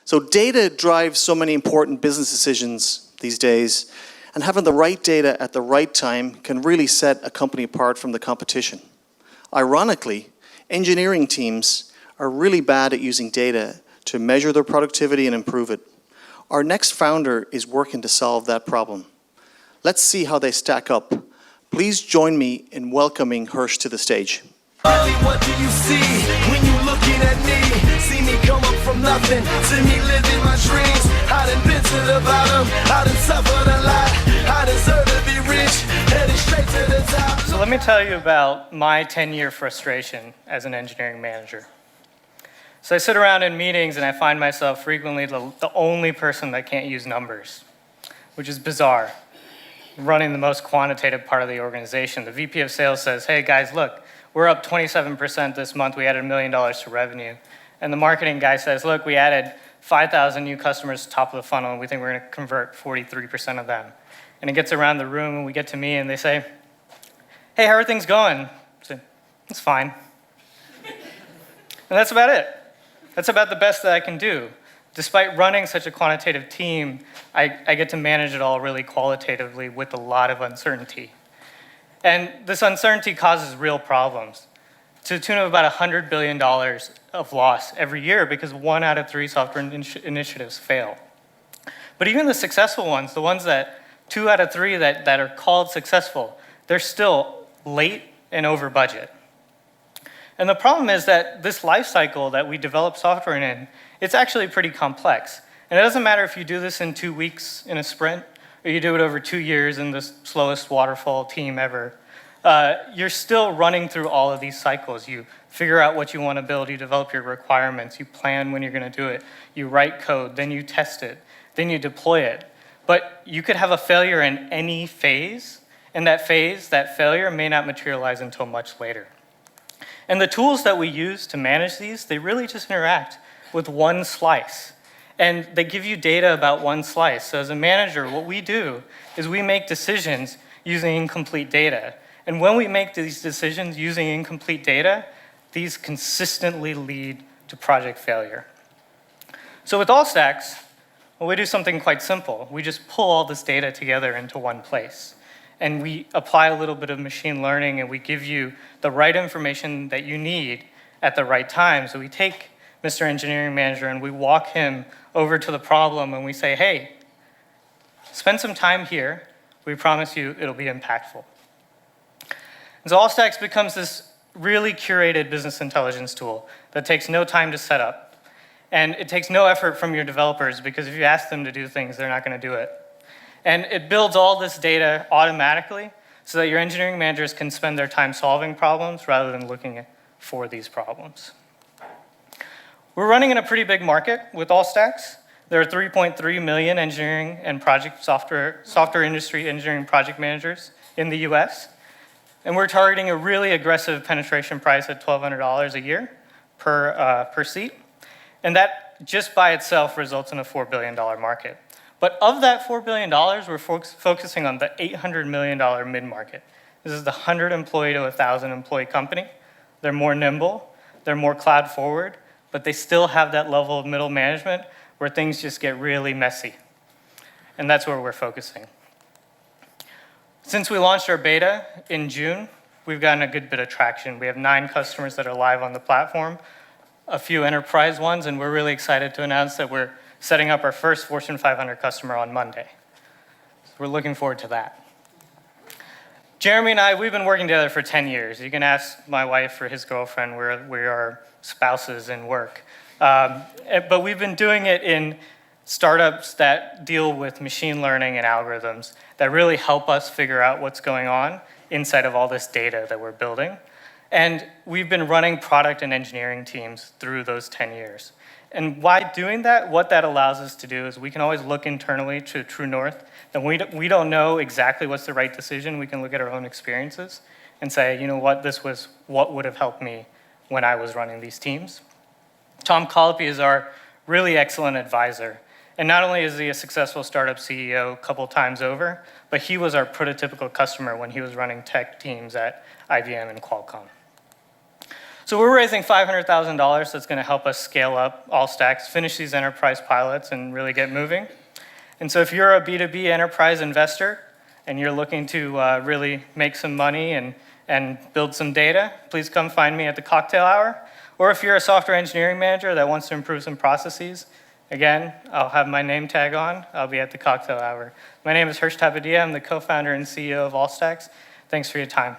So data drives so many important business decisions these days, and having the right data at the right time can really set a company apart from the competition. Ironically, engineering teams are really bad at using data to measure their productivity and improve it. Our next founder is working to solve that problem. Let's see how they stack up. Please join me in welcoming Hirsch to the stage. What do you see when you looking at me? See me come up from nothing, see me living my dreams. I done been to the bottom, I done suffered a lot. I deserve to be rich, headed straight to the top. So let me tell you about my 10-year frustration as an engineering manager. So I sit around in meetings and I find myself frequently the only person that can't use numbers, which is bizarre. Running the most quantitative part of the organization. The VP of sales says, hey guys, look, we're up 27% this month. We added $1 million to revenue. And the marketing guy says, look, we added 5,000 new customers top of the funnel, and we think we're going to convert 43% of them. And it gets around the room, and we get to me, and they say, hey, how are things going? I say, it's fine. And that's about it. That's about the best that I can do. Despite running such a quantitative team, I get to manage it all really qualitatively with a lot of uncertainty. And this uncertainty causes real problems, to the tune of about $100 billion of loss every year because 1 out of 3 software initiatives fail. But even the successful ones, the ones that 2 out of 3 that are called successful, they're still late and over budget. And the problem is that this life cycle that we develop software in, it's actually pretty complex. And it doesn't matter if you do this in 2 weeks in a sprint, or you do it over 2 years in the slowest waterfall team ever. You're still running through all of these cycles. You figure out what you want to build, you develop your requirements, you plan when you're going to do it, you write code, then you test it, then you deploy it. But you could have a failure in any phase, and that failure may not materialize until much later. And the tools that we use to manage these, they really just interact with one slice. And they give you data about one slice. So as a manager, what we do is we make decisions using incomplete data. And when we make these decisions using incomplete data, these consistently lead to project failure. So with AllStacks, well, we do something quite simple. We just pull all this data together into one place. And we apply a little bit of machine learning, and we give you the right information that you need at the right time. So we take Mr. Engineering Manager and we walk him over to the problem and we say, hey, spend some time here. We promise you it'll be impactful. And so AllStacks becomes this really curated business intelligence tool that takes no time to set up. And it takes no effort from your developers because if you ask them to do things, they're not going to do it. And it builds all this data automatically so that your engineering managers can spend their time solving problems rather than looking for these problems. We're running in a pretty big market with AllStacks. There are 3.3 million engineering and software industry engineering project managers in the US. And we're targeting a really aggressive penetration price at $1,200 a year per seat. And that just by itself results in a $4 billion market. But of that $4 billion, we're focusing on the $800 million mid-market. This is the 100 employee to 1,000 employee company. They're more nimble, they're more cloud forward, but they still have that level of middle management where things just get really messy. And that's where we're focusing. Since we launched our beta in June, we've gotten a good bit of traction. We have 9 customers that are live on the platform, a few enterprise ones, and we're really excited to announce that we're setting up our first Fortune 500 customer on Monday. So we're looking forward to that. Jeremy and I, we've been working together for 10 years. You can ask my wife or his girlfriend. We are spouses in work. But we've been doing it in startups that deal with machine learning and algorithms that really help us figure out what's going on inside of all this data that we're building. And we've been running product and engineering teams through those 10 years. And by doing that, what that allows us to do is we can always look internally to true north. And we don't know exactly what's the right decision. We can look at our own experiences and say, you know what, this was what would have helped me when I was running these teams. Tom Colopy is our really excellent advisor. And not only is he a successful startup CEO a couple times over, but he was our prototypical customer when he was running tech teams at IBM and Qualcomm. So we're raising $500,000 that's going to help us scale up AllStacks, finish these enterprise pilots, and really get moving. And so if you're a B2B enterprise investor and you're looking to really make some money and build some data, please come find me at the cocktail hour. Or if you're a software engineering manager that wants to improve some processes, again, I'll have my name tag on. I'll be at the cocktail hour. My name is Hirsch Tabadia. I'm the co-founder and CEO of AllStacks. Thanks for your time.